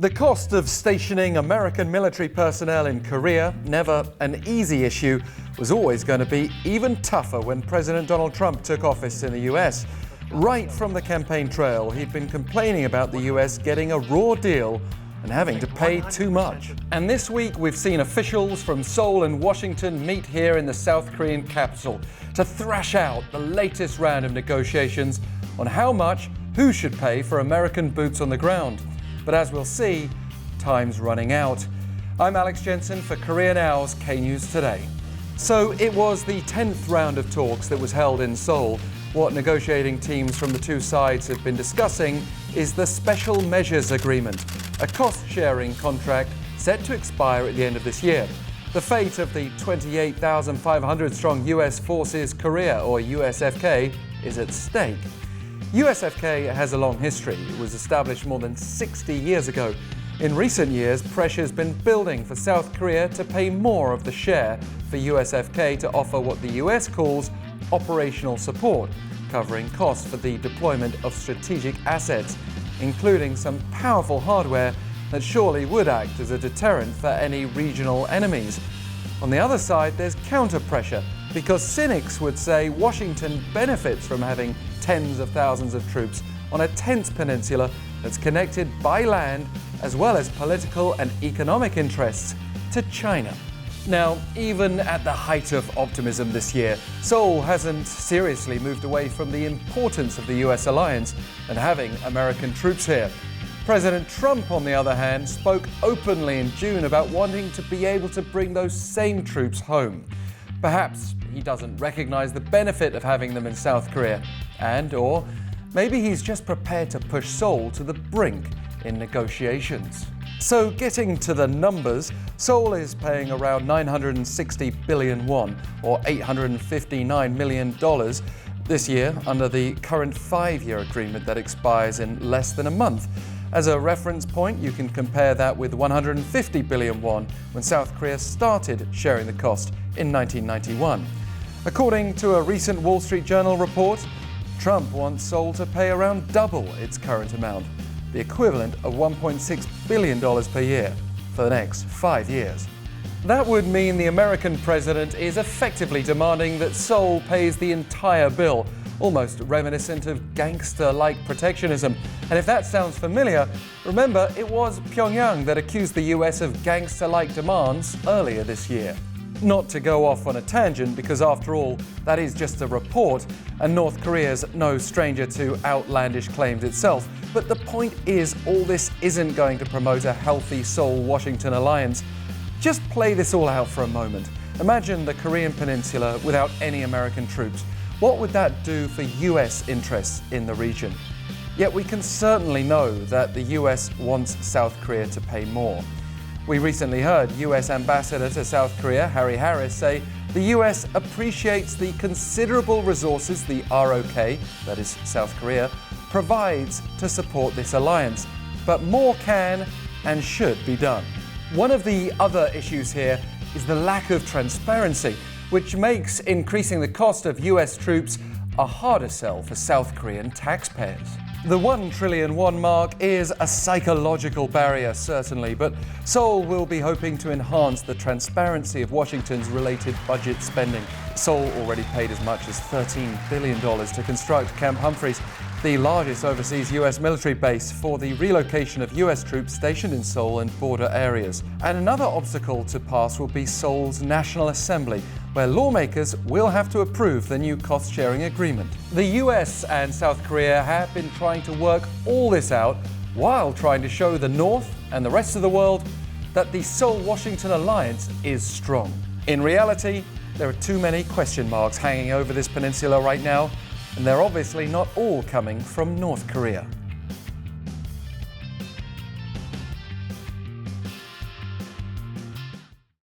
The cost of stationing American military personnel in Korea, never an easy issue, was always going to be even tougher when President Donald Trump took office in the US. Right from the campaign trail, he'd been complaining about the US getting a raw deal and having to pay too much. And this week we've seen officials from Seoul and Washington meet here in the South Korean capital to thrash out the latest round of negotiations on how much, who should pay for American boots on the ground. But as we'll see, time's running out. I'm Alex Jensen for Korea Now's K-News Today. So it was the 10th round of talks that was held in Seoul. What negotiating teams from the two sides have been discussing is the Special Measures Agreement, a cost-sharing contract set to expire at the end of this year. The fate of the 28,500-strong US Forces Korea, or USFK, is at stake. USFK has a long history. It was established more than 60 years ago. In recent years, pressure's been building for South Korea to pay more of the share for USFK to offer what the US calls operational support, covering costs for the deployment of strategic assets, including some powerful hardware that surely would act as a deterrent for any regional enemies. On the other side, there's counter-pressure, because cynics would say Washington benefits from having tens of thousands of troops on a tense peninsula that's connected by land as well as political and economic interests to China. Now, even at the height of optimism this year, Seoul hasn't seriously moved away from the importance of the US alliance and having American troops here. President Trump, on the other hand, spoke openly in June about wanting to be able to bring those same troops home. Perhaps he doesn't recognize the benefit of having them in South Korea, or maybe he's just prepared to push Seoul to the brink in negotiations. So getting to the numbers, Seoul is paying around 960 billion won, or $859 million this year under the current 5-year agreement that expires in less than a month. As a reference point, you can compare that with 150 billion won when South Korea started sharing the cost in 1991. According to a recent Wall Street Journal report, Trump wants Seoul to pay around double its current amount, the equivalent of $1.6 billion per year for the next 5 years. That would mean the American president is effectively demanding that Seoul pays the entire bill, almost reminiscent of gangster-like protectionism. And if that sounds familiar, remember it was Pyongyang that accused the US of gangster-like demands earlier this year. Not to go off on a tangent, because after all, that is just a report, and North Korea's no stranger to outlandish claims itself. But the point is, all this isn't going to promote a healthy Seoul-Washington alliance. Just play this all out for a moment. Imagine the Korean peninsula without any American troops. What would that do for US interests in the region? Yet we can certainly know that the US wants South Korea to pay more. We recently heard US Ambassador to South Korea, Harry Harris, say the US appreciates the considerable resources the ROK, that is South Korea, provides to support this alliance, but more can and should be done. One of the other issues here is the lack of transparency, which makes increasing the cost of US troops a harder sell for South Korean taxpayers. The 1 trillion won mark is a psychological barrier, certainly, but Seoul will be hoping to enhance the transparency of Washington's related budget spending. Seoul already paid as much as $13 billion to construct Camp Humphreys, the largest overseas US military base for the relocation of US troops stationed in Seoul and border areas. And another obstacle to pass will be Seoul's National Assembly, where lawmakers will have to approve the new cost-sharing agreement. The US and South Korea have been trying to work all this out while trying to show the North and the rest of the world that the Seoul-Washington alliance is strong. In reality, there are too many question marks hanging over this peninsula right now, and they're obviously not all coming from North Korea.